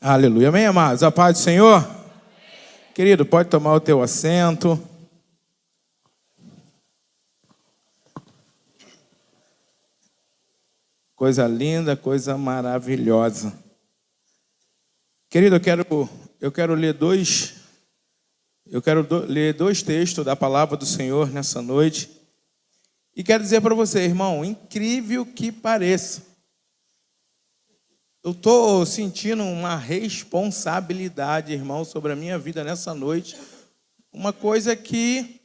Aleluia. Amém, amados? A paz do Senhor? Amém. Querido, pode tomar o teu assento. Coisa linda, coisa maravilhosa. Querido, eu quero ler dois textos da palavra do Senhor nessa noite. E quero dizer para você, irmão, incrível que pareça, eu estou sentindo uma responsabilidade, irmão, sobre a minha vida nessa noite. Uma coisa que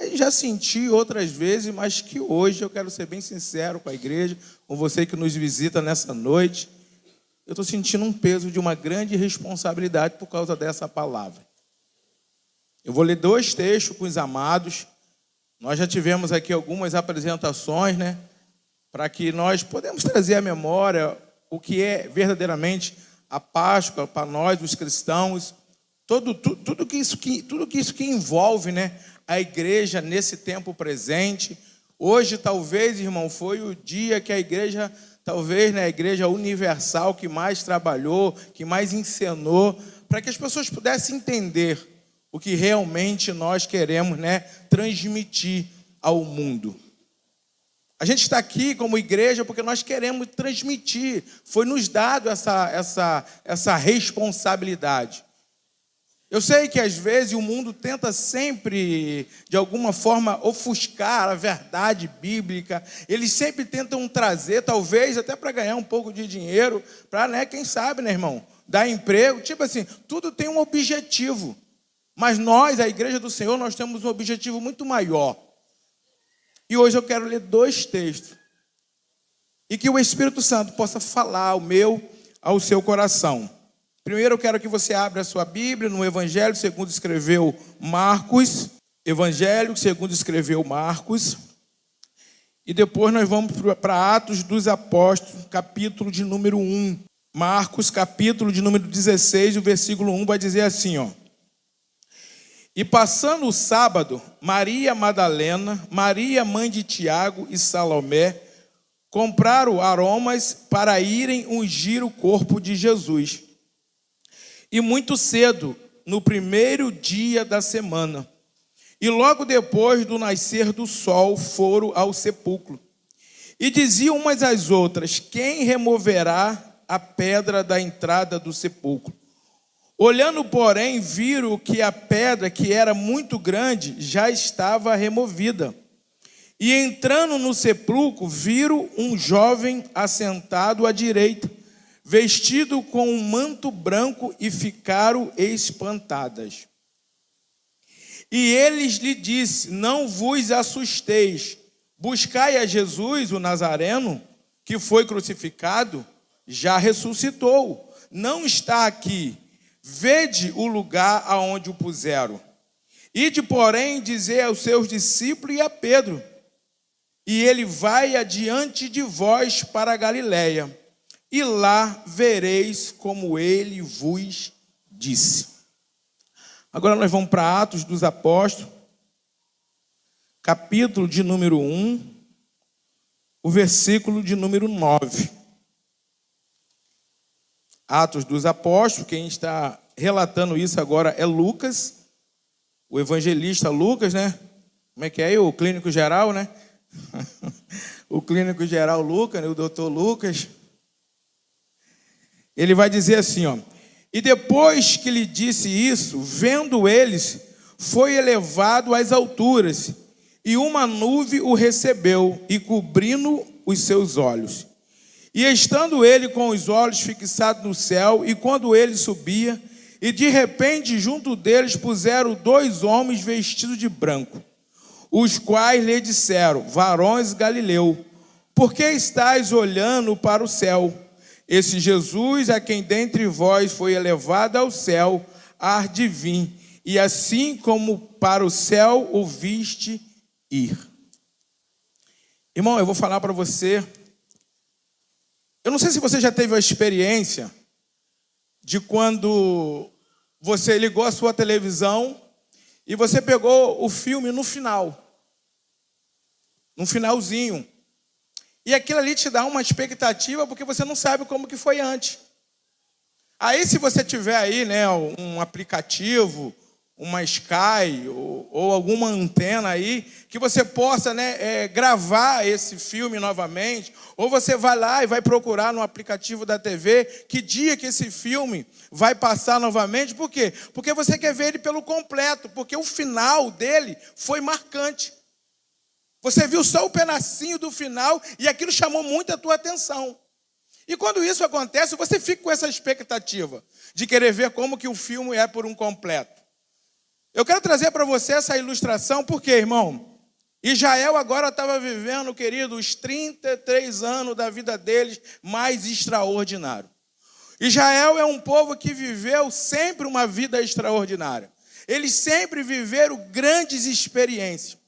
eu já senti outras vezes, mas que hoje eu quero ser bem sincero com a igreja, com você que nos visita nessa noite. Eu estou sentindo um peso de uma grande responsabilidade por causa dessa palavra. Eu vou ler dois textos com os amados. Nós já tivemos aqui algumas apresentações, né? Para que nós podemos trazer à memória o que é verdadeiramente a Páscoa para nós, os cristãos, tudo que isso que envolve, né, a igreja nesse tempo presente. Hoje, talvez, irmão, foi o dia que a igreja, talvez, né, a igreja universal que mais trabalhou, que mais encenou, para que as pessoas pudessem entender o que realmente nós queremos, né, transmitir ao mundo. A gente está aqui como igreja porque nós queremos transmitir. Foi nos dado essa responsabilidade. Eu sei que às vezes o mundo tenta sempre, de alguma forma, ofuscar a verdade bíblica. Eles sempre tentam trazer, talvez até para ganhar um pouco de dinheiro, para, né, quem sabe, né, irmão, dar emprego. Tipo assim, tudo tem um objetivo. Mas nós, a igreja do Senhor, nós temos um objetivo muito maior. E hoje eu quero ler dois textos. E que o Espírito Santo possa falar ao seu coração. Primeiro eu quero que você abra a sua Bíblia no Evangelho segundo escreveu Marcos. Evangelho segundo escreveu Marcos. E depois nós vamos para Atos dos Apóstolos, capítulo de número 1. Marcos, capítulo de número 16, o versículo 1 vai dizer assim, ó. E passando o sábado, Maria Madalena, Maria mãe de Tiago e Salomé, compraram aromas para irem ungir o corpo de Jesus. E muito cedo, no primeiro dia da semana, e logo depois do nascer do sol, foram ao sepulcro. E diziam umas às outras: quem removerá a pedra da entrada do sepulcro? Olhando, porém, viram que a pedra, que era muito grande, já estava removida. E entrando no sepulcro, viram um jovem assentado à direita, vestido com um manto branco, e ficaram espantadas. E eles lhe disse: não vos assusteis, buscai a Jesus, o Nazareno, que foi crucificado, já ressuscitou, não está aqui. Vede o lugar aonde o puseram. Ide, porém, dizer aos seus discípulos e a Pedro, e ele vai adiante de vós para a Galiléia, e lá vereis como ele vos disse. Agora nós vamos para Atos dos Apóstolos, capítulo de número 1, o versículo de número 9. Atos dos Apóstolos, quem está relatando isso agora é Lucas, o evangelista Lucas, né? Como é que é? O clínico geral, né? O clínico geral Lucas, né? O doutor Lucas. Ele vai dizer assim, ó. E depois que lhe disse isso, vendo eles, foi elevado às alturas, e uma nuvem o recebeu, e cobrindo os seus olhos. E estando ele com os olhos fixados no céu, e quando ele subia, e de repente junto deles puseram dois homens vestidos de branco, os quais lhe disseram: varões Galileu, por que estáis olhando para o céu? Esse Jesus, a quem dentre vós foi elevado ao céu, há de vir, e assim como para o céu o viste ir. Irmão, eu vou falar para você. Eu não sei se você já teve a experiência de quando você ligou a sua televisão e você pegou o filme no finalzinho. E aquilo ali te dá uma expectativa porque você não sabe como que foi antes. Aí, se você tiver aí, né, um aplicativo, uma Sky ou alguma antena aí, que você possa, né, gravar esse filme novamente, ou você vai lá e vai procurar no aplicativo da TV que dia que esse filme vai passar novamente. Por quê? Porque você quer ver ele pelo completo, porque o final dele foi marcante. Você viu só o pedacinho do final e aquilo chamou muito a tua atenção. E quando isso acontece, você fica com essa expectativa de querer ver como que o filme é por um completo. Eu quero trazer para você essa ilustração, porque, irmão, Israel agora estava vivendo, querido, os 33 anos da vida deles mais extraordinário. Israel é um povo que viveu sempre uma vida extraordinária. Eles sempre viveram grandes experiências.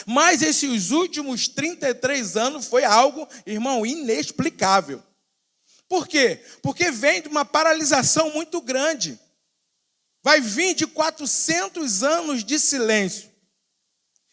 Mas esses últimos 33 anos foi algo, irmão, inexplicável. Por quê? Porque vem de uma paralisação muito grande. Vai vir de 400 anos de silêncio.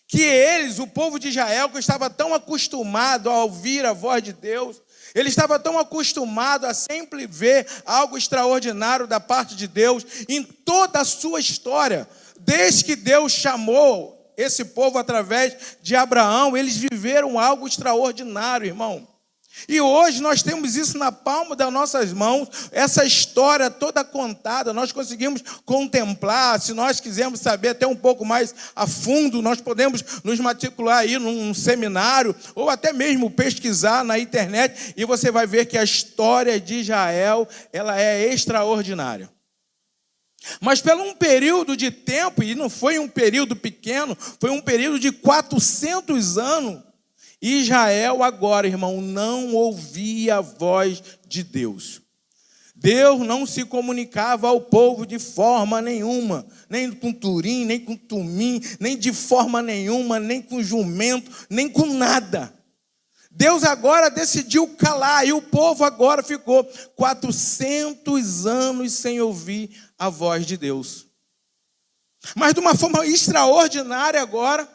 Que eles, o povo de Israel, que estava tão acostumado a ouvir a voz de Deus, ele estava tão acostumado a sempre ver algo extraordinário da parte de Deus em toda a sua história. Desde que Deus chamou esse povo através de Abraão, eles viveram algo extraordinário, irmão. E hoje nós temos isso na palma das nossas mãos, essa história toda contada, nós conseguimos contemplar. Se nós quisermos saber até um pouco mais a fundo, nós podemos nos matricular aí num seminário, ou até mesmo pesquisar na internet, e você vai ver que a história de Israel, ela é extraordinária. Mas pelo um período de tempo, e não foi um período pequeno, foi um período de 400 anos, Israel agora, irmão, não ouvia a voz de Deus. Deus não se comunicava ao povo de forma nenhuma, nem com turim, nem com tumim, nem de forma nenhuma, nem com jumento, nem com nada. Deus agora decidiu calar, e o povo agora ficou 400 anos sem ouvir a voz de Deus. Mas de uma forma extraordinária agora,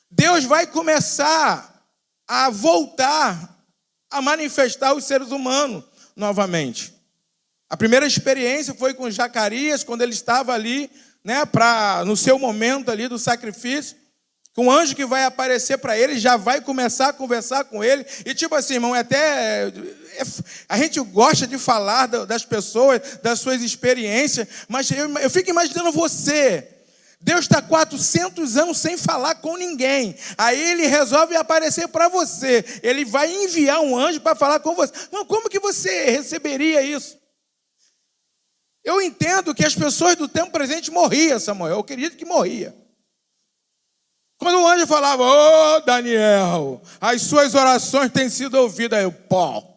Deus vai começar a voltar a manifestar os seres humanos novamente. A primeira experiência foi com Zacarias, quando ele estava ali, né, no seu momento ali do sacrifício, com um anjo que vai aparecer para ele, já vai começar a conversar com ele. E tipo assim, irmão, a gente gosta de falar das pessoas, das suas experiências, mas eu fico imaginando você. Deus está 400 anos sem falar com ninguém. Aí ele resolve aparecer para você. Ele vai enviar um anjo para falar com você. Não, como que você receberia isso? Eu entendo que as pessoas do tempo presente morriam, Samuel. Eu acredito que morria. Quando o anjo falava, ô Daniel, as suas orações têm sido ouvidas. Aí eu, pó.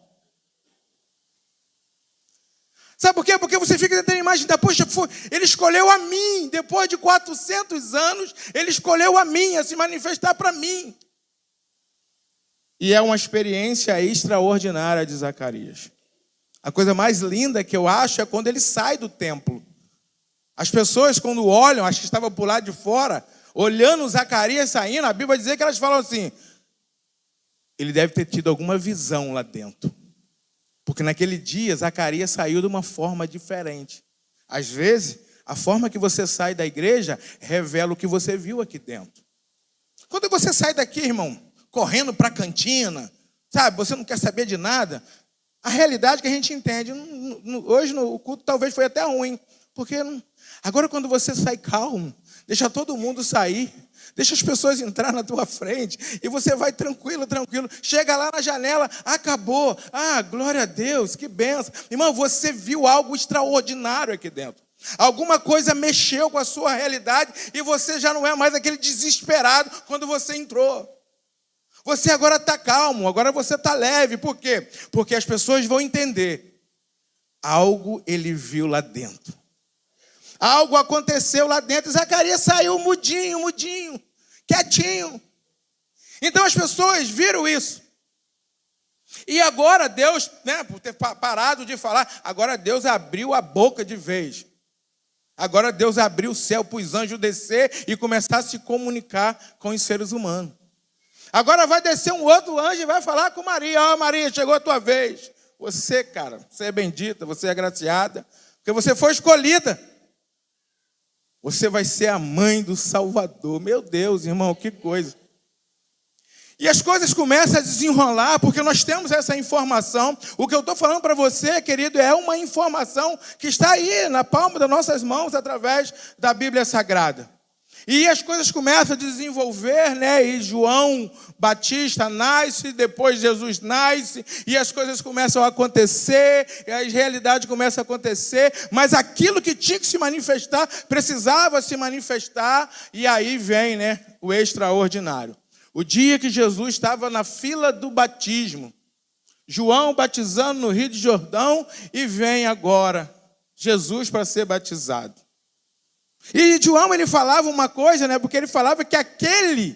Sabe por quê? Porque você fica tentando imaginar, poxa, ele escolheu a mim, depois de 400 anos, ele escolheu a mim, a se manifestar para mim. E é uma experiência extraordinária de Zacarias. A coisa mais linda que eu acho é quando ele sai do templo. As pessoas, quando olham, acho que estava por lá de fora, olhando Zacarias saindo, a Bíblia vai dizer que elas falam assim, ele deve ter tido alguma visão lá dentro. Porque naquele dia, Zacarias saiu de uma forma diferente. Às vezes, a forma que você sai da igreja revela o que você viu aqui dentro. Quando você sai daqui, irmão, correndo para a cantina, sabe, você não quer saber de nada, a realidade que a gente entende, hoje o culto talvez foi até ruim, porque agora quando você sai calmo, deixa todo mundo sair, deixa as pessoas entrar na tua frente, e você vai tranquilo, chega lá na janela, acabou, glória a Deus, que benção. Irmão, você viu algo extraordinário aqui dentro. Alguma coisa mexeu com a sua realidade, e você já não é mais aquele desesperado quando você entrou. Você agora está calmo, agora você está leve. Por quê? Porque as pessoas vão entender. Algo ele viu lá dentro. Algo aconteceu lá dentro. Zacarias saiu mudinho, quietinho. Então as pessoas viram isso. E agora Deus, né, por ter parado de falar, agora Deus abriu a boca de vez. Agora Deus abriu o céu para os anjos descer e começar a se comunicar com os seres humanos. Agora vai descer um outro anjo e vai falar com Maria. Maria, chegou a tua vez. Você, cara, você é bendita, você é agraciada, porque você foi escolhida. Você vai ser a mãe do Salvador. Meu Deus, irmão, que coisa. E as coisas começam a desenrolar, porque nós temos essa informação. O que eu estou falando para você, querido, é uma informação que está aí na palma das nossas mãos, através da Bíblia Sagrada. E as coisas começam a desenvolver, né? E João Batista nasce, depois Jesus nasce, e as coisas começam a acontecer, e as realidades começam a acontecer, mas aquilo que tinha que se manifestar, precisava se manifestar, e aí vem, né, o extraordinário. O dia que Jesus estava na fila do batismo, João batizando no Rio de Jordão, e vem agora Jesus para ser batizado. E João, ele falava uma coisa, né? Porque ele falava que aquele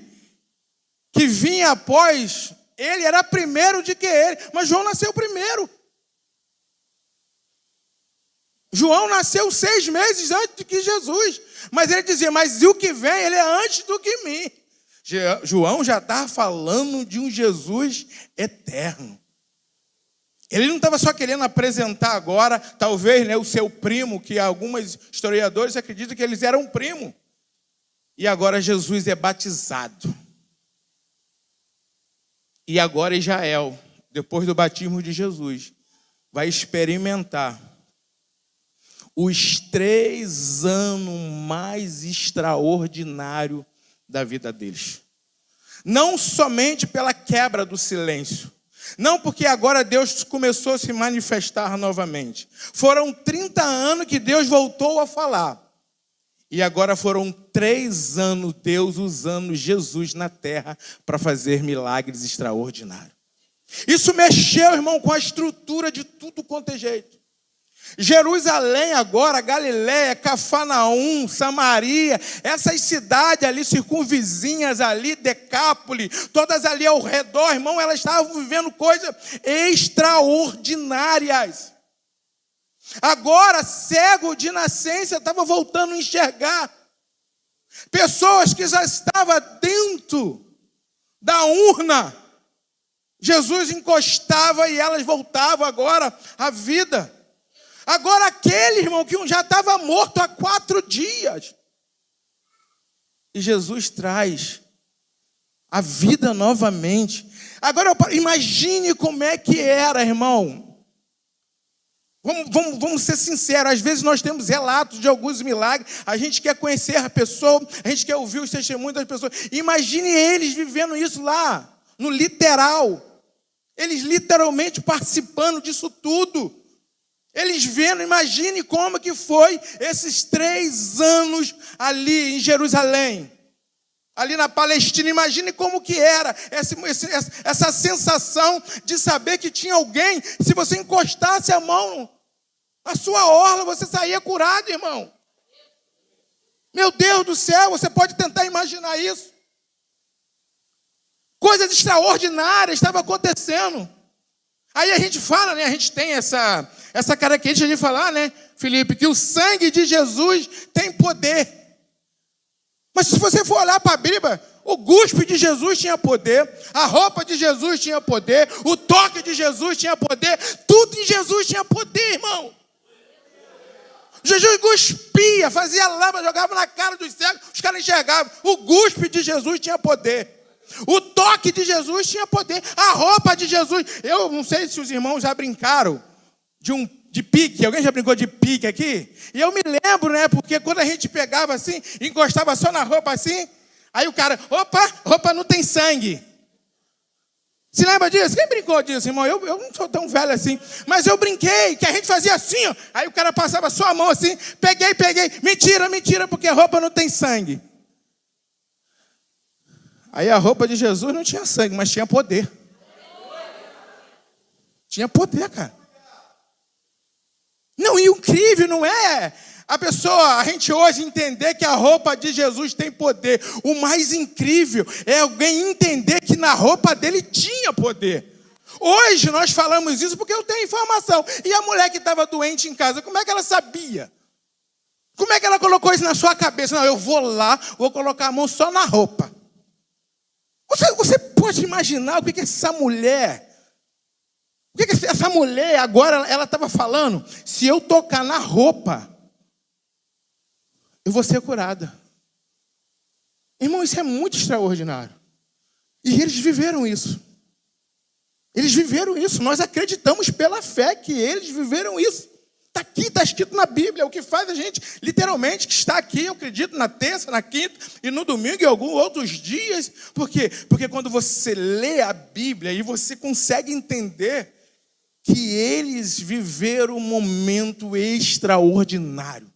que vinha após ele era primeiro do que ele. Mas João nasceu primeiro. João nasceu 6 meses antes do que Jesus. Mas ele dizia, mas o que vem, ele é antes do que mim. João já estava falando de um Jesus eterno. Ele não estava só querendo apresentar agora, talvez, né, o seu primo, que alguns historiadores acreditam que eles eram primo. E agora Jesus é batizado. E agora Israel, depois do batismo de Jesus, vai experimentar os 3 anos mais extraordinários da vida deles. Não somente pela quebra do silêncio, não porque agora Deus começou a se manifestar novamente. Foram 30 anos que Deus voltou a falar. E agora foram 3 anos Deus usando Jesus na terra para fazer milagres extraordinários. Isso mexeu, irmão, com a estrutura de tudo quanto é jeito. Jerusalém agora, Galiléia, Cafarnaum, Samaria, essas cidades ali circunvizinhas ali, Decápole, todas ali ao redor, irmão, elas estavam vivendo coisas extraordinárias. Agora, cego de nascença estava voltando a enxergar. Pessoas que já estavam dentro da urna, Jesus encostava e elas voltavam agora à vida. Agora aquele, irmão, que já estava morto há 4 dias. E Jesus traz a vida novamente. Agora imagine como é que era, irmão. Vamos ser sinceros, às vezes nós temos relatos de alguns milagres, a gente quer conhecer a pessoa, a gente quer ouvir os testemunhos das pessoas. Imagine eles vivendo isso lá, no literal. Eles literalmente participando disso tudo. Eles vendo, imagine como que foi esses 3 anos ali em Jerusalém, ali na Palestina. Imagine como que era essa sensação de saber que tinha alguém, se você encostasse a mão na sua orla, você saía curado, irmão. Meu Deus do céu, você pode tentar imaginar isso. Coisas extraordinárias estavam acontecendo. Aí a gente fala, né? A gente tem essa característica de falar, né, Felipe, que o sangue de Jesus tem poder. Mas se você for olhar para a Bíblia, o guspe de Jesus tinha poder, a roupa de Jesus tinha poder, o toque de Jesus tinha poder, tudo em Jesus tinha poder, irmão. Jesus cuspia, fazia lama, jogava na cara dos cegos, os caras enxergavam. O guspe de Jesus tinha poder. O toque de Jesus tinha poder. A roupa de Jesus. Eu não sei se os irmãos já brincaram de pique. Alguém já brincou de pique aqui? E eu me lembro, né? Porque quando a gente pegava assim, encostava só na roupa assim, aí o cara, roupa não tem sangue. Se lembra disso? Quem brincou disso, irmão? Eu não sou tão velho assim. Mas eu brinquei, que a gente fazia assim, ó. Aí o cara passava só a mão assim, peguei. Mentira, porque a roupa não tem sangue. Aí a roupa de Jesus não tinha sangue, mas tinha poder. Tinha poder, cara. Não, e o incrível não é a gente hoje entender que a roupa de Jesus tem poder. O mais incrível é alguém entender que na roupa dele tinha poder. Hoje nós falamos isso porque eu tenho informação. E a mulher que estava doente em casa, como é que ela sabia? Como é que ela colocou isso na sua cabeça? Não, eu vou lá, vou colocar a mão só na roupa. Você pode imaginar o que essa mulher O que essa mulher agora, ela estava falando? Se eu tocar na roupa, eu vou ser curada. Irmão, isso é muito extraordinário. E eles viveram isso. Eles viveram isso. Nós acreditamos pela fé que eles viveram isso. Está aqui, está escrito na Bíblia. O que faz a gente, literalmente, que está aqui, eu acredito, na terça, na quinta e no domingo e alguns outros dias. Por quê? Porque quando você lê a Bíblia e você consegue entender que eles viveram um momento extraordinário.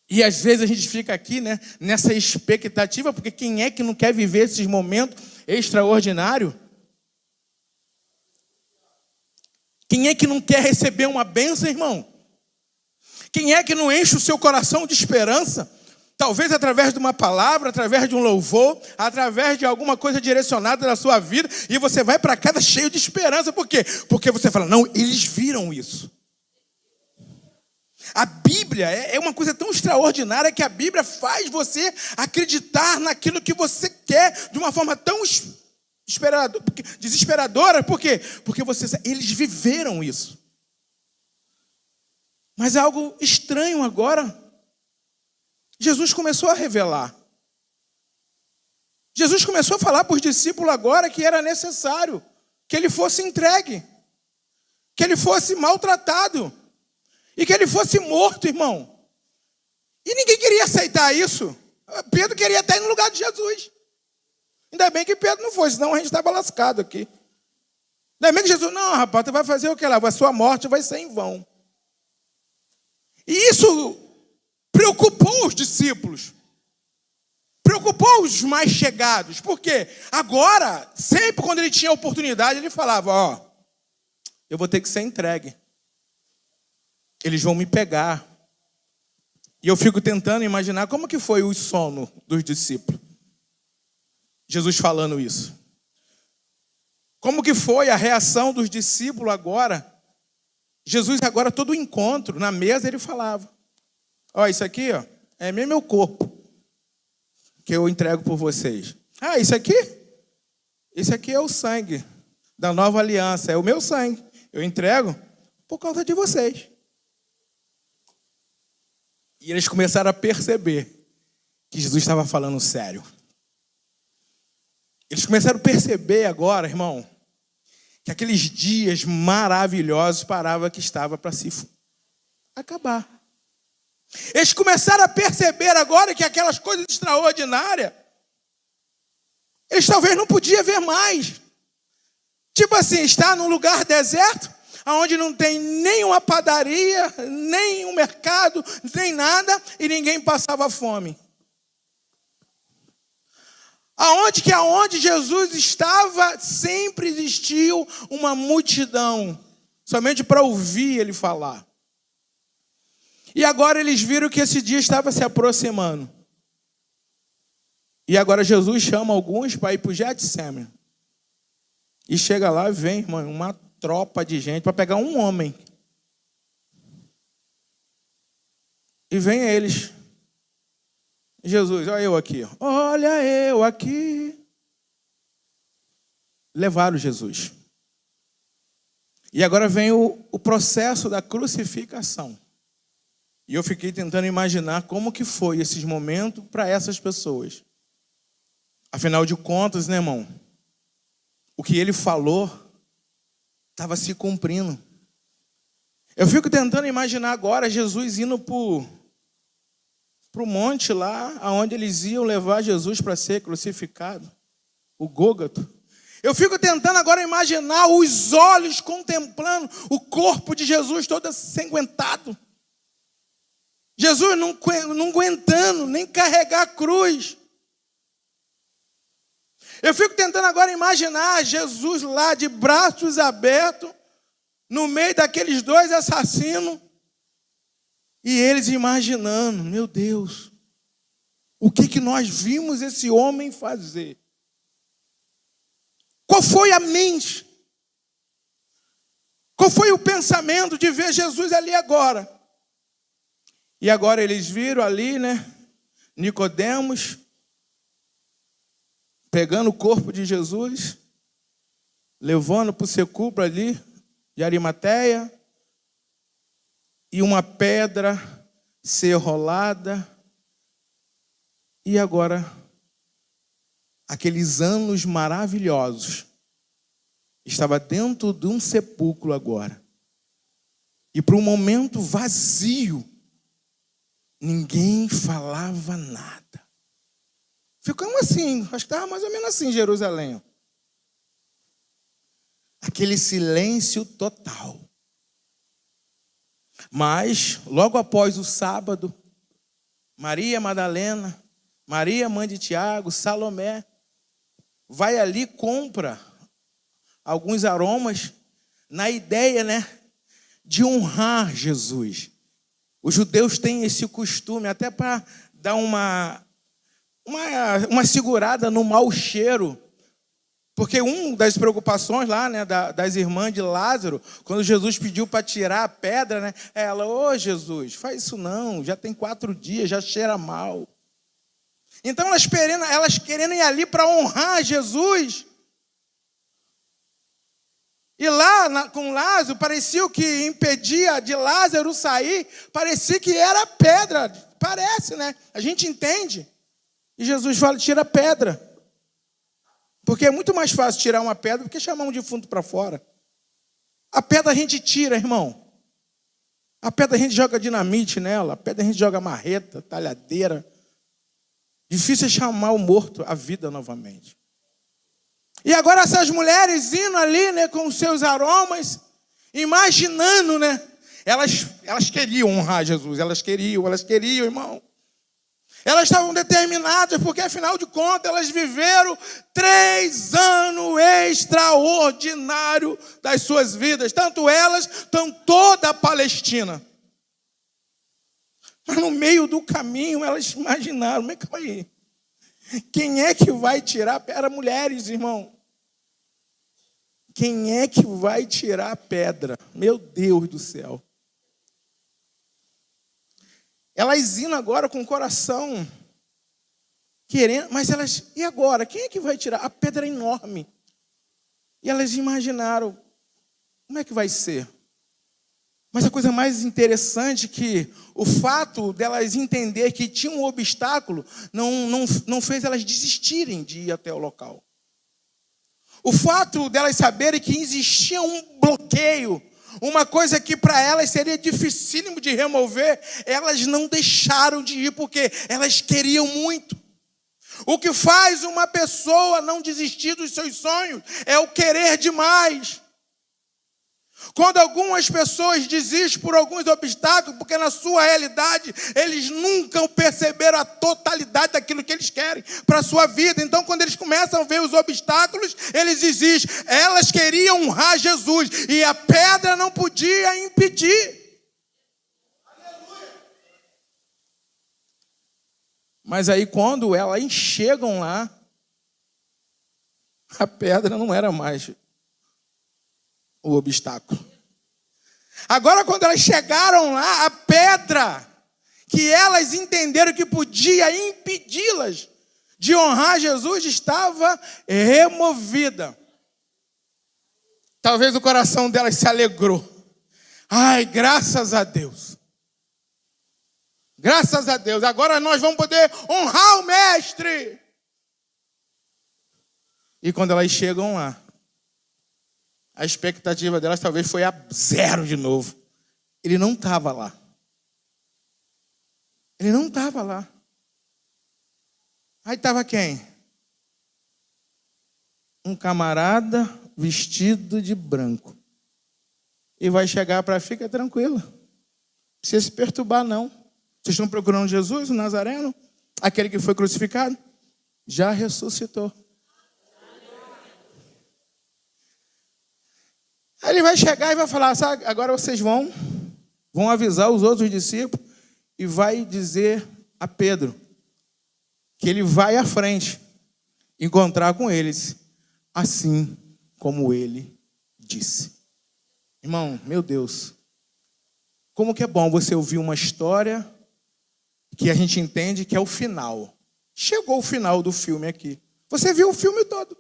E às vezes a gente fica aqui, né, nessa expectativa, porque quem é que não quer viver esses momentos extraordinários? Quem é que não quer receber uma bênção, irmão? Quem é que não enche o seu coração de esperança? Talvez através de uma palavra, através de um louvor, através de alguma coisa direcionada na sua vida, e você vai para casa cheio de esperança. Por quê? Porque você fala, não, eles viram isso. A Bíblia é uma coisa tão extraordinária que a Bíblia faz você acreditar naquilo que você quer de uma forma tão desesperadora. Por quê? Porque eles viveram isso. Mas é algo estranho agora. Jesus começou a revelar. Jesus começou a falar para os discípulos agora que era necessário que ele fosse entregue, que ele fosse maltratado e que ele fosse morto, irmão. E ninguém queria aceitar isso. Pedro queria estar no lugar de Jesus. Ainda bem que Pedro não foi, senão a gente estava lascado aqui. Ainda bem que Jesus, não, rapaz, tu vai fazer o que lá? A sua morte vai ser em vão. E isso preocupou os discípulos. Preocupou os mais chegados. Por quê? Agora, sempre quando ele tinha oportunidade, ele falava, ó, eu vou ter que ser entregue. Eles vão me pegar. E eu fico tentando imaginar como que foi o sono dos discípulos. Jesus falando isso. Como que foi a reação dos discípulos agora? Jesus agora, todo o encontro, na mesa ele falava, ó, isso aqui, ó, é meu corpo, que eu entrego por vocês. Ah, isso aqui é o sangue da nova aliança, é o meu sangue. Eu entrego por causa de vocês. E eles começaram a perceber que Jesus estava falando sério. Eles começaram a perceber agora, irmão, que aqueles dias maravilhosos parava que estava para se acabar. Eles começaram a perceber agora que aquelas coisas extraordinárias, eles talvez não podiam ver mais. Tipo assim, estar num lugar deserto, onde não tem nem uma padaria, nem um mercado, nem nada, e ninguém passava fome. Aonde Jesus estava, sempre existiu uma multidão, somente para ouvir ele falar. E agora eles viram que esse dia estava se aproximando. E agora Jesus chama alguns para ir para o Getsemane. E chega lá e vem, irmão, uma tropa de gente para pegar um homem. E vem eles. Jesus, olha eu aqui. Olha eu aqui. Levaram Jesus. E agora vem o processo da crucificação. E eu fiquei tentando imaginar como que foi esses momentos para essas pessoas. Afinal de contas, né, irmão? O que ele falou estava se cumprindo. Eu fico tentando imaginar agora Jesus indo para o monte lá, onde eles iam levar Jesus para ser crucificado. O Gólgota. Eu fico tentando agora imaginar os olhos contemplando o corpo de Jesus todo ensanguentado. Jesus não aguentando nem carregar a cruz. Eu fico tentando agora imaginar Jesus lá de braços abertos, no meio daqueles dois assassinos, e eles imaginando, meu Deus, o que nós vimos esse homem fazer? Qual foi a mente? Qual foi o pensamento de ver Jesus ali agora? E agora eles viram ali, né, Nicodemos pegando o corpo de Jesus levando para o sepulcro ali de Arimateia, e uma pedra ser rolada, e agora aqueles anos maravilhosos estava dentro de um sepulcro agora, e para um momento vazio, ninguém falava nada. Ficamos assim, acho que estava mais ou menos assim em Jerusalém. Aquele silêncio total. Mas, logo após o sábado, Maria Madalena, Maria, mãe de Tiago, Salomé, vai ali e compra alguns aromas na ideia, de honrar Jesus. Os judeus têm esse costume, até para dar uma segurada no mau cheiro. Porque uma das preocupações lá, das irmãs de Lázaro, quando Jesus pediu para tirar a pedra, ela, Jesus, faz isso não, já tem 4 dias, já cheira mal. Então elas querendo ir ali para honrar Jesus. E lá com Lázaro, parecia o que impedia de Lázaro sair, parecia que era pedra, parece, A gente entende. E Jesus fala, tira a pedra. Porque é muito mais fácil tirar uma pedra do que chamar um defunto para fora. A pedra a gente tira, irmão. A pedra a gente joga dinamite nela. A pedra a gente joga marreta, talhadeira. Difícil é chamar o morto à vida novamente. E agora essas mulheres indo ali, com os seus aromas, imaginando, Elas queriam honrar Jesus. Elas queriam, irmão. Elas estavam determinadas, porque afinal de contas elas viveram 3 anos extraordinários das suas vidas. Tanto elas, tanto toda a Palestina. Mas no meio do caminho elas imaginaram, mas calma aí. Quem é que vai tirar? Era mulheres, irmão. Quem é que vai tirar a pedra? Meu Deus do céu. Elas indo agora com o coração querendo, mas elas, e agora? Quem é que vai tirar? A pedra é enorme. E elas imaginaram, como é que vai ser? Mas a coisa mais interessante é que o fato delas entender que tinha um obstáculo não fez elas desistirem de ir até o local. O fato delas saberem que existia um bloqueio, uma coisa que para elas seria dificílimo de remover, elas não deixaram de ir porque elas queriam muito. O que faz uma pessoa não desistir dos seus sonhos é o querer demais. Quando algumas pessoas desistem por alguns obstáculos, porque na sua realidade eles nunca perceberam a totalidade daquilo que eles querem para a sua vida. Então, quando eles começam a ver os obstáculos, eles desistem. Elas queriam honrar Jesus e a pedra não podia impedir. Aleluia. Mas aí, quando elas chegam lá, a pedra não era mais o obstáculo. Agora, quando elas chegaram lá, a pedra que elas entenderam que podia impedi-las de honrar Jesus estava removida. Talvez o coração delas se alegrou. Ai, graças a Deus. Graças a Deus. Agora nós vamos poder honrar o Mestre. E quando elas chegam lá, a expectativa delas talvez foi a 0 de novo. Ele não estava lá. Ele não estava lá. Aí estava quem? Um camarada vestido de branco. E vai chegar para fica tranquilo. Não precisa se perturbar, não. Vocês estão procurando Jesus, o Nazareno? Aquele que foi crucificado? Já ressuscitou. Aí ele vai chegar e vai falar, sabe, agora vocês vão avisar os outros discípulos e vai dizer a Pedro que ele vai à frente encontrar com eles, assim como ele disse. Irmão, meu Deus, como que é bom você ouvir uma história que a gente entende que é o final. Chegou o final do filme aqui. Você viu o filme todo.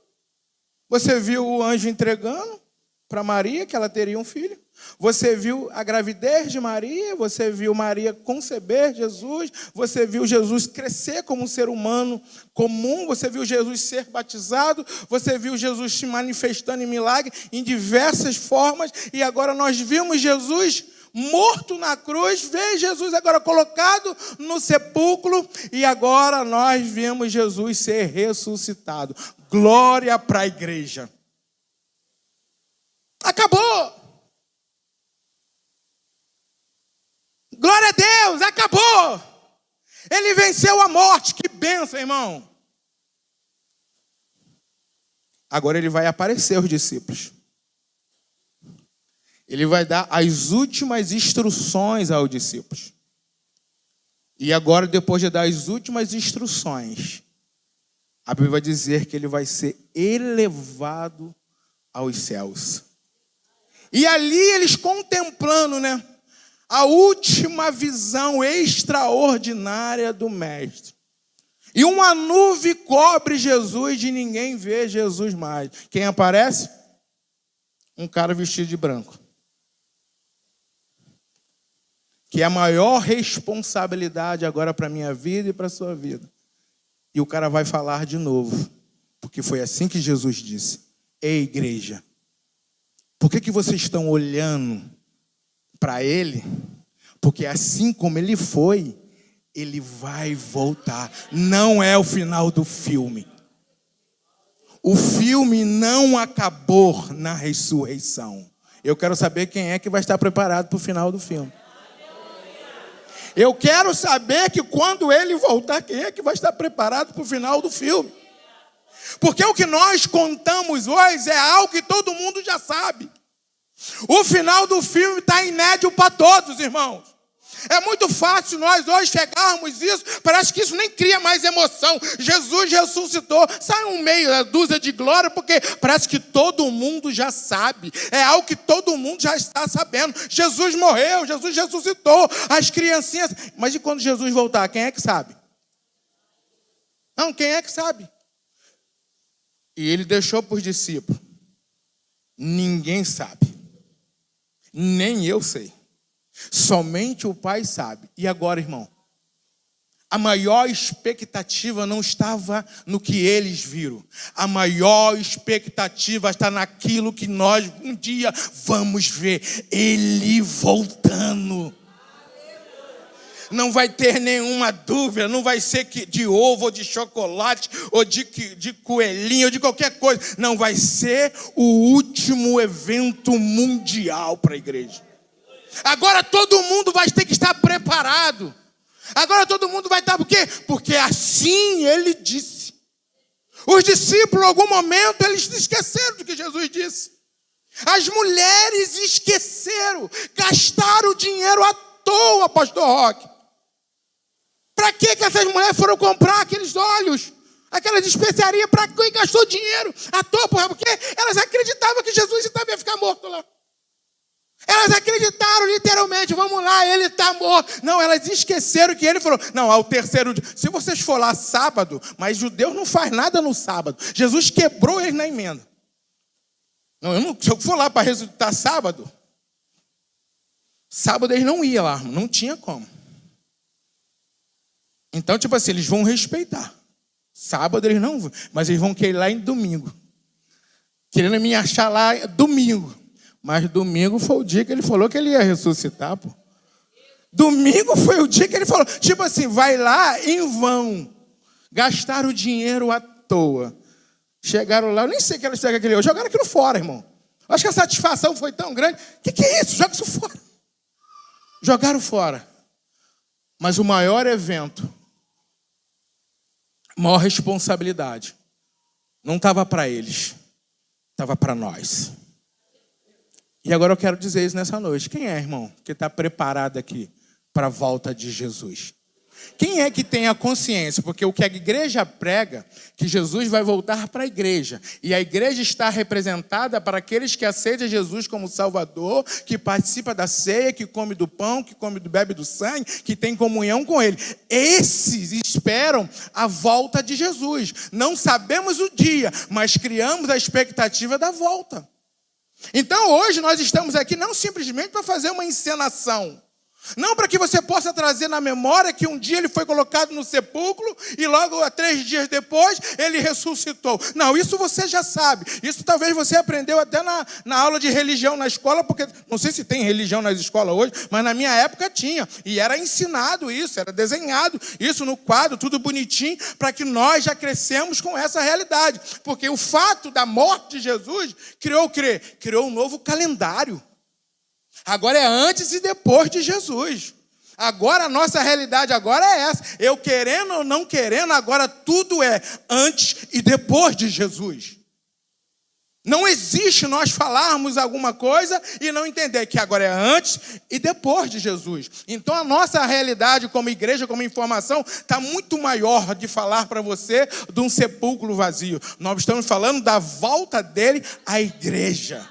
Você viu o anjo entregando para Maria que ela teria um filho? Você viu a gravidez de Maria? Você viu Maria conceber Jesus? Você viu Jesus crescer como um ser humano comum? Você viu Jesus ser batizado? Você viu Jesus se manifestando em milagre em diversas formas? E agora nós vimos Jesus morto na cruz, vê Jesus agora colocado no sepulcro, e agora nós vemos Jesus ser ressuscitado. Glória para a igreja. Acabou. Glória a Deus, acabou. Ele venceu a morte. Que bênção, irmão. Agora ele vai aparecer aos discípulos. Ele vai dar as últimas instruções aos discípulos. E agora, depois de dar as últimas instruções, a Bíblia vai dizer que ele vai ser elevado aos céus. E ali eles contemplando, a última visão extraordinária do Mestre. E uma nuvem cobre Jesus e ninguém vê Jesus mais. Quem aparece? Um cara vestido de branco. Que é a maior responsabilidade agora para a minha vida e para a sua vida. E o cara vai falar de novo. Porque foi assim que Jesus disse. Ei, igreja, por que vocês estão olhando para ele? Porque assim como ele foi, ele vai voltar. Não é o final do filme. O filme não acabou na ressurreição. Eu quero saber quem é que vai estar preparado para o final do filme. Eu quero saber que quando ele voltar, quem é que vai estar preparado para o final do filme. Porque o que nós contamos hoje é algo que todo mundo já sabe. O final do filme está inédito para todos, irmãos. É muito fácil nós hoje chegarmos isso, parece que isso nem cria mais emoção. Jesus ressuscitou, sai um meia dúzia de glória, porque parece que todo mundo já sabe. É algo que todo mundo já está sabendo. Jesus morreu, Jesus ressuscitou, as criancinhas. Mas e quando Jesus voltar, quem é que sabe? Não, quem é que sabe? E ele deixou para os discípulos. Ninguém sabe. Nem eu sei. Somente o Pai sabe. E agora, irmão? A maior expectativa não estava no que eles viram. A maior expectativa está naquilo que nós um dia vamos ver. Ele voltando. Não vai ter nenhuma dúvida, não vai ser de ovo, ou de chocolate, ou de coelhinho, ou de qualquer coisa. Não, vai ser o último evento mundial para a igreja. Agora todo mundo vai ter que estar preparado. Agora todo mundo vai estar, por quê? Porque assim ele disse. Os discípulos, em algum momento, eles esqueceram do que Jesus disse. As mulheres esqueceram, gastaram dinheiro à toa, pastor Roque. Para que essas mulheres foram comprar aqueles óleos, aquelas especiarias? Para que gastou dinheiro à toa? Porque elas acreditavam que Jesus ia ficar morto lá. Elas acreditaram literalmente, vamos lá, ele está morto. Não, elas esqueceram que ele falou, não, ao terceiro dia. Se vocês for lá sábado, mas judeu não faz nada no sábado. Jesus quebrou eles na emenda. Não, se eu for lá para ressuscitar sábado eles não iam lá, não tinha como. Então, tipo assim, eles vão respeitar. Sábado eles não vão, mas eles vão querer ir lá em domingo. Querendo me achar lá domingo. Mas domingo foi o dia que ele falou que ele ia ressuscitar, pô. Domingo foi o dia que ele falou, tipo assim, vai lá em vão. Gastaram o dinheiro à toa. Chegaram lá, eu nem sei o que eles pegam aquele hoje. Jogaram aquilo fora, irmão. Acho que a satisfação foi tão grande. O que é isso? Joga isso fora. Jogaram fora. Mas o maior evento, a maior responsabilidade, não estava para eles, estava para nós. E agora eu quero dizer isso nessa noite. Quem é, irmão, que está preparado aqui para a volta de Jesus? Quem é que tem a consciência? Porque o que a igreja prega, que Jesus vai voltar para a igreja. E a igreja está representada para aqueles que aceitam Jesus como Salvador, que participa da ceia, que come do pão, que come do bebe do sangue, que tem comunhão com Ele. Esses esperam a volta de Jesus. Não sabemos o dia, mas criamos a expectativa da volta. Então hoje nós estamos aqui não simplesmente para fazer uma encenação. Não para que você possa trazer na memória que um dia ele foi colocado no sepulcro e logo 3 dias depois ele ressuscitou. Não, isso você já sabe. Isso talvez você aprendeu até na aula de religião na escola, porque não sei se tem religião nas escolas hoje, mas na minha época tinha. E era ensinado isso, era desenhado isso no quadro, tudo bonitinho, para que nós já crescemos com essa realidade. Porque o fato da morte de Jesus criou o quê? Criou um novo calendário. Agora é antes e depois de Jesus. Agora a nossa realidade agora é essa. Eu querendo ou não querendo, agora tudo é antes e depois de Jesus. Não existe nós falarmos alguma coisa e não entender que agora é antes e depois de Jesus. Então a nossa realidade como igreja, como informação, está muito maior de falar para você de um sepulcro vazio. Nós estamos falando da volta dele à igreja.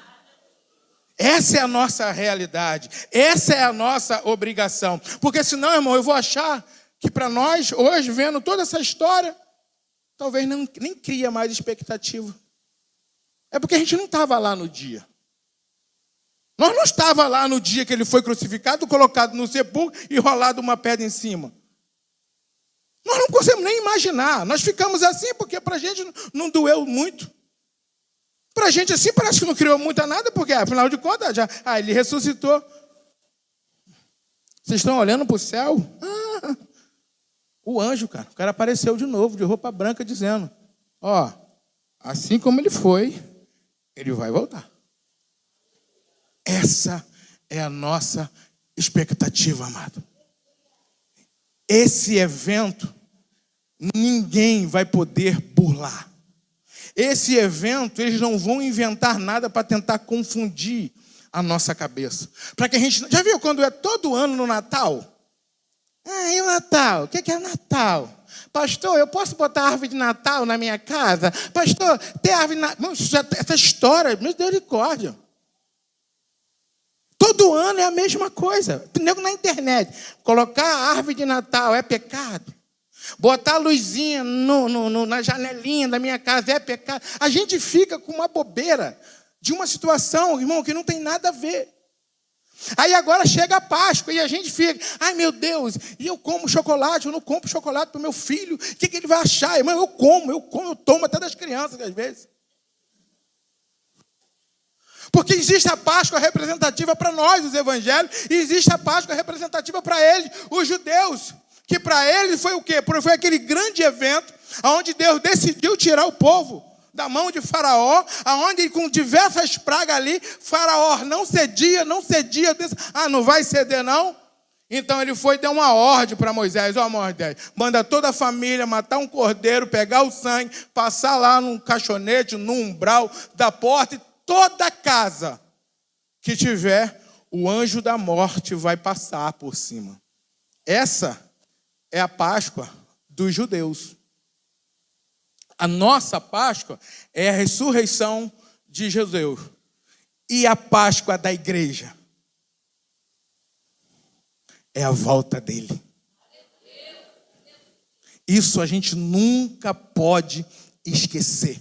Essa é a nossa realidade, essa é a nossa obrigação. Porque senão, irmão, eu vou achar que para nós, hoje, vendo toda essa história, talvez nem cria mais expectativa. É porque a gente não estava lá no dia. Nós não estávamos lá no dia que ele foi crucificado, colocado no sepulcro e rolado uma pedra em cima. Nós não conseguimos nem imaginar. Nós ficamos assim porque para a gente não doeu muito. Para a gente assim parece que não criou muita nada, porque afinal de contas, ele ressuscitou. Vocês estão olhando para o céu? O anjo, cara. O cara apareceu de novo, de roupa branca, dizendo, assim como ele foi, ele vai voltar. Essa é a nossa expectativa, amado. Esse evento, ninguém vai poder burlar. Esse evento, eles não vão inventar nada para tentar confundir a nossa cabeça. Para que a gente... Já viu quando é todo ano no Natal? E o Natal? O que é Natal? Pastor, eu posso botar árvore de Natal na minha casa? Pastor, ter árvore de Natal... Essa história, misericórdia. Todo ano é a mesma coisa. Na internet, colocar a árvore de Natal é pecado. Botar a luzinha na janelinha da minha casa é pecado. A gente fica com uma bobeira de uma situação, irmão, que não tem nada a ver. Aí agora chega a Páscoa e a gente fica, ai meu Deus, e eu como chocolate, eu não compro chocolate para o meu filho, o que ele vai achar? Irmão, eu tomo até das crianças às vezes. Porque existe a Páscoa representativa para nós, os evangélicos, e existe a Páscoa representativa para eles, os judeus. Que para eles foi o quê? Foi aquele grande evento onde Deus decidiu tirar o povo da mão de Faraó, onde com diversas pragas ali, Faraó não cedia, disse, não vai ceder não? Então ele foi e deu uma ordem para Moisés, Moisés, manda toda a família matar um cordeiro, pegar o sangue, passar lá num caixonete, no umbral da porta, e toda casa que tiver, o anjo da morte vai passar por cima. Essa é a Páscoa dos judeus. A nossa Páscoa é a ressurreição de Jesus. E a Páscoa da igreja é a volta dele. Isso a gente nunca pode esquecer.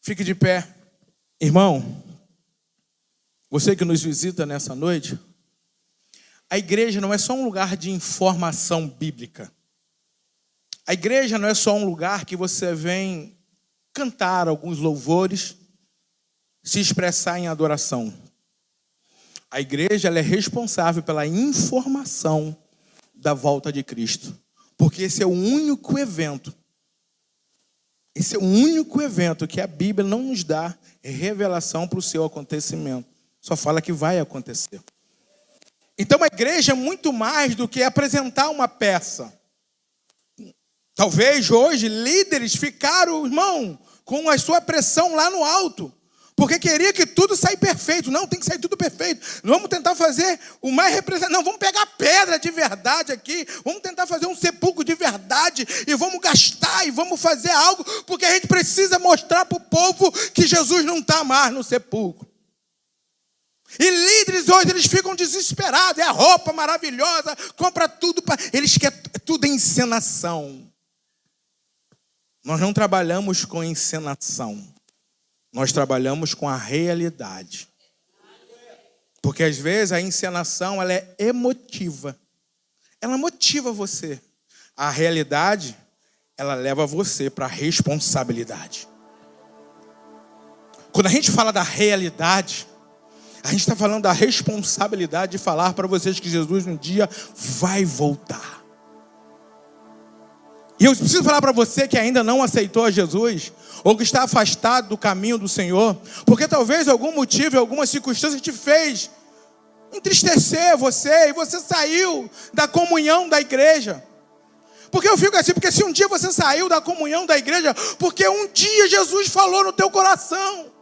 Fique de pé. Irmão, você que nos visita nessa noite, a igreja não é só um lugar de informação bíblica. A igreja não é só um lugar que você vem cantar alguns louvores, se expressar em adoração. A igreja ela é responsável pela informação da volta de Cristo. Porque esse é o único evento. Esse é o único evento que a Bíblia não nos dá revelação para o seu acontecimento. Só fala que vai acontecer. Então a igreja é muito mais do que apresentar uma peça. Talvez hoje líderes ficaram, irmão, com a sua pressão lá no alto. Porque queria que tudo saísse perfeito. Não, tem que sair tudo perfeito. Vamos tentar fazer o mais representativo. Não, vamos pegar pedra de verdade aqui. Vamos tentar fazer um sepulcro de verdade. E vamos gastar e vamos fazer algo. Porque a gente precisa mostrar para o povo que Jesus não está mais no sepulcro. E líderes hoje, eles ficam desesperados. É a roupa maravilhosa, compra tudo. Eles querem tudo em encenação. Nós não trabalhamos com encenação. Nós trabalhamos com a realidade. Porque às vezes a encenação ela é emotiva. Ela motiva você. A realidade, ela leva você para a responsabilidade. Quando a gente fala da realidade, a gente está falando da responsabilidade de falar para vocês que Jesus um dia vai voltar. E eu preciso falar para você que ainda não aceitou a Jesus, ou que está afastado do caminho do Senhor, porque talvez algum motivo, alguma circunstância te fez entristecer você, e você saiu da comunhão da igreja. Porque eu fico assim, porque se um dia você saiu da comunhão da igreja, porque um dia Jesus falou no teu coração.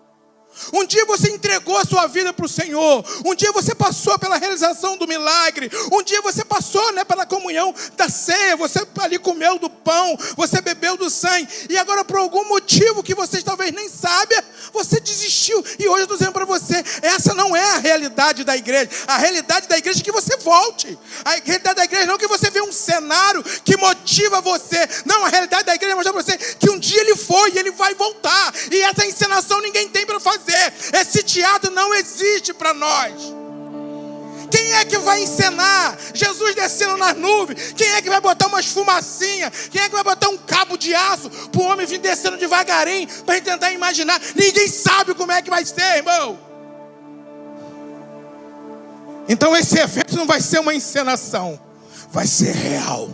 Um dia você entregou a sua vida para o Senhor. Um dia você passou pela realização do milagre. Um dia você passou, pela comunhão da ceia. Você ali comeu do pão. Você bebeu do sangue. E agora por algum motivo que vocês talvez nem sabem, você desistiu. E hoje eu estou dizendo para você, essa não é a realidade da igreja. A realidade da igreja é que você volte. A realidade da igreja não é que você vê um cenário que motiva você. Não, a realidade da igreja é mostrar para você que um dia ele foi e ele vai voltar. E essa encenação ninguém tem para fazer. Esse teatro não existe para nós. Quem é que vai encenar Jesus descendo nas nuvens? Quem é que vai botar umas fumacinhas? Quem é que vai botar um cabo de aço para o homem vir descendo devagarinho para gente tentar imaginar? Ninguém sabe como é que vai ser, irmão. Então esse evento não vai ser uma encenação, vai ser real.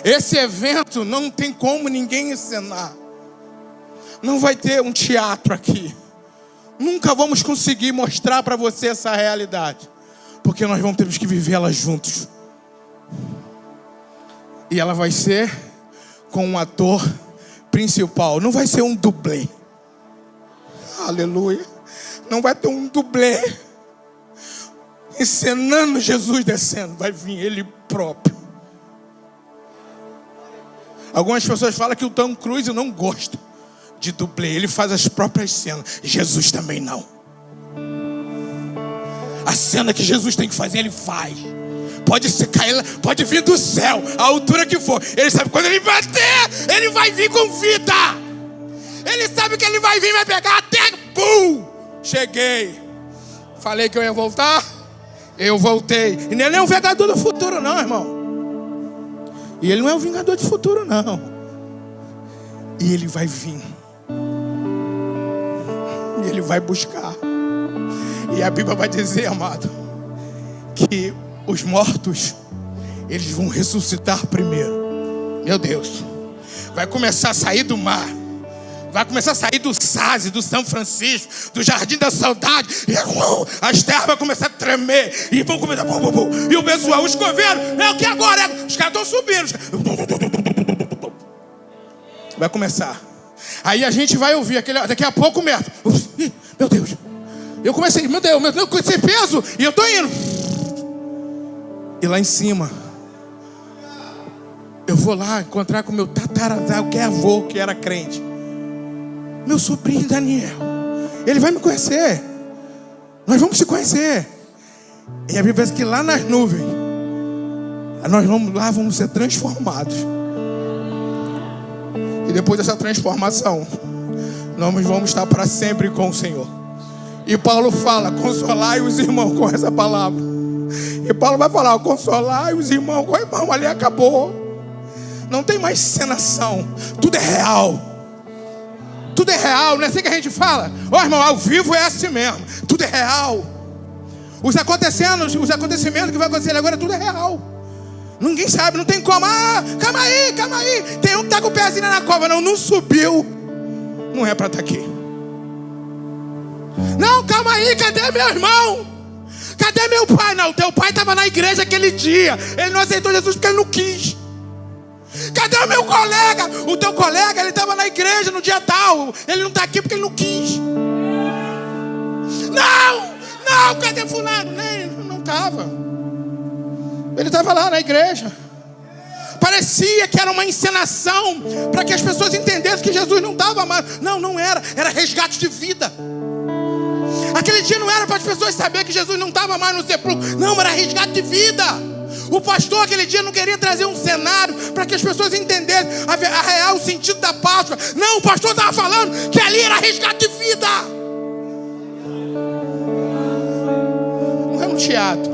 Esse evento não tem como ninguém encenar. Não vai ter um teatro aqui. Nunca vamos conseguir mostrar para você essa realidade. Porque nós vamos ter que vivê-la juntos. E ela vai ser com um ator principal. Não vai ser um dublê. Aleluia. Não vai ter um dublê encenando Jesus descendo. Vai vir ele próprio. Algumas pessoas falam que o Tom Cruise não gosta de dublê, ele faz as próprias cenas. Jesus também não. A cena que Jesus tem que fazer, ele faz. Pode ser cair, pode vir do céu, a altura que for. Ele sabe quando ele bater, ele vai vir com vida. Ele sabe que ele vai vir, vai pegar até. Pum! Cheguei. Falei que eu ia voltar. Eu voltei. E ele não é um vingador do futuro, não, irmão. E ele não é um vingador do futuro, não. E ele vai vir. E ele vai buscar. E a Bíblia vai dizer, amado, que os mortos, eles vão ressuscitar primeiro. Meu Deus. Vai começar a sair do mar. Vai começar a sair do Sase, do São Francisco, do Jardim da Saudade. E as terras vão começar a tremer. E vão começar. E o pessoal, os coveiros, é o que agora? Os caras estão subindo. Vai começar. Aí a gente vai ouvir daqui a pouco mesmo. Meu Deus. Eu comecei, meu Deus, com esse peso. E eu estou indo. E lá em cima, eu vou lá encontrar com meu tataravô, que é avô, que era crente. Meu sobrinho Daniel. Ele vai me conhecer. Nós vamos se conhecer. E a Bíblia diz que lá nas nuvens, nós vamos ser transformados. E depois dessa transformação, nós vamos estar para sempre com o Senhor. E Paulo fala, consolai os irmãos com essa palavra. E Paulo vai falar, consolai os irmãos com o irmão, ali acabou. Não tem mais encenação. Tudo é real. Tudo é real, não é assim que a gente fala? Irmão, ao vivo é assim mesmo. Tudo é real. Os acontecimentos que vai acontecer agora, tudo é real. Ninguém sabe, não tem como. Calma aí. Tem um que está com o pezinho na cova. Não subiu. Não é para estar aqui. Não, calma aí, cadê meu irmão? Cadê meu pai? Não, teu pai estava na igreja aquele dia. Ele não aceitou Jesus porque ele não quis. Cadê o meu colega? O teu colega, ele estava na igreja no dia tal. Ele não está aqui porque ele não quis. Não, cadê fulano? Nem, não estava. Ele estava lá na igreja. Parecia que era uma encenação para que as pessoas entendessem que Jesus não estava amando. Não era. Era resgate de vida. Aquele dia não era para as pessoas saberem que Jesus não estava mais no sepulcro. Não, era resgate de vida. O pastor aquele dia não queria trazer um cenário para que as pessoas entendessem a real sentido da Páscoa. Não, o pastor estava falando que ali era resgate de vida. Não era um teatro.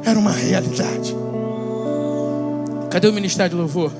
Era uma realidade. Cadê o ministério de louvor?